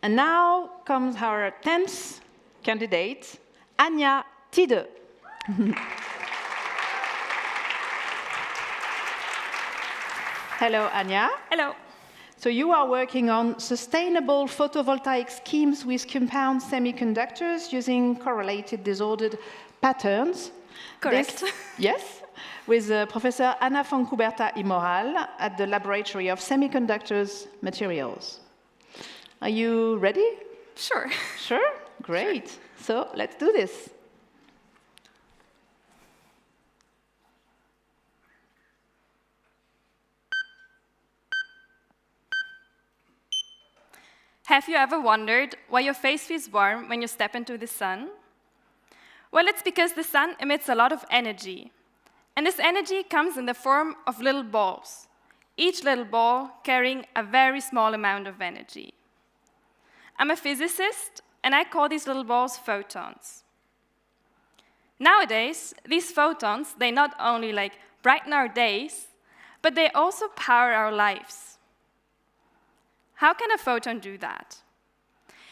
And now comes our 10th candidate, Anja Tiede. Hello, Anja. Hello. So you are working on sustainable photovoltaic schemes with compound semiconductors using correlated-disordered patterns. Correct. Yes, with Professor Anna Fontcuberta y Moral at the Laboratory of Semiconductors Materials. Are you ready? Sure. Sure? Great. Sure. So let's do this. Have you ever wondered why your face feels warm when you step into the sun? Well, it's because the sun emits a lot of energy. And this energy comes in the form of little balls, each little ball carrying a very small amount of energy. I'm a physicist, and I call these little balls photons. Nowadays, these photons, they not only brighten our days, but they also power our lives. How can a photon do that?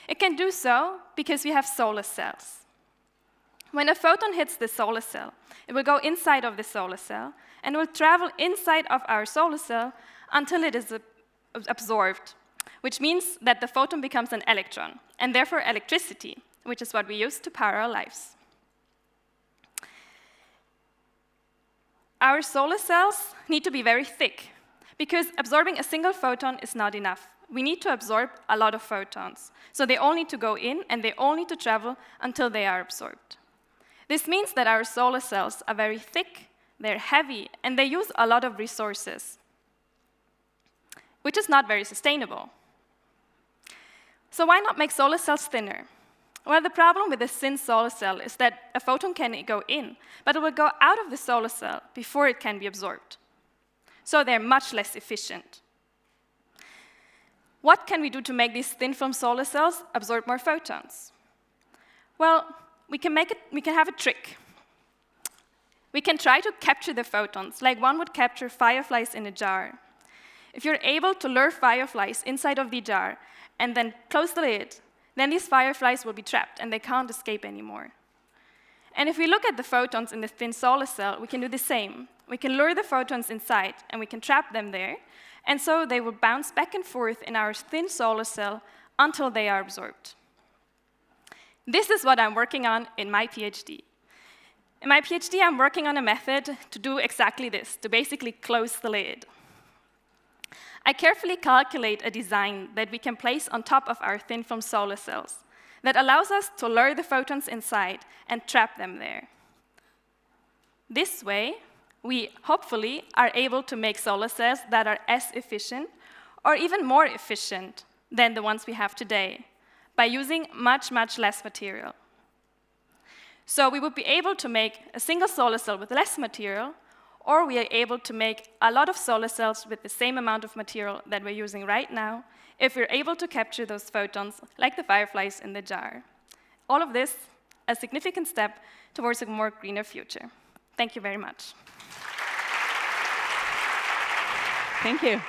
It can do so because we have solar cells. When a photon hits the solar cell, it will go inside of the solar cell and will travel inside of our solar cell until it is absorbed, which means that the photon becomes an electron, and therefore electricity, which is what we use to power our lives. Our solar cells need to be very thick, because absorbing a single photon is not enough. We need to absorb a lot of photons. So they all need to go in, and they all need to travel until they are absorbed. This means that our solar cells are very thick, they're heavy, and they use a lot of resources, which is not very sustainable. So why not make solar cells thinner? Well, the problem with a thin solar cell is that a photon can go in, but it will go out of the solar cell before it can be absorbed. So they're much less efficient. What can we do to make these thin film solar cells absorb more photons? Well, we can have a trick. We can try to capture the photons, like one would capture fireflies in a jar. If you're able to lure fireflies inside of the jar and then close the lid, then these fireflies will be trapped and they can't escape anymore. And if we look at the photons in the thin solar cell, we can do the same. We can lure the photons inside and we can trap them there, and so they will bounce back and forth in our thin solar cell until they are absorbed. This is what I'm working on in my PhD. In my PhD, I'm working on a method to do exactly this, to basically close the lid. I carefully calculate a design that we can place on top of our thin film solar cells that allows us to lure the photons inside and trap them there. This way, we hopefully are able to make solar cells that are as efficient or even more efficient than the ones we have today by using much, much less material. So we would be able to make a single solar cell with less material, or we are able to make a lot of solar cells with the same amount of material that we're using right now if we're able to capture those photons like the fireflies in the jar. All of this, a significant step towards a more greener future. Thank you very much. Thank you.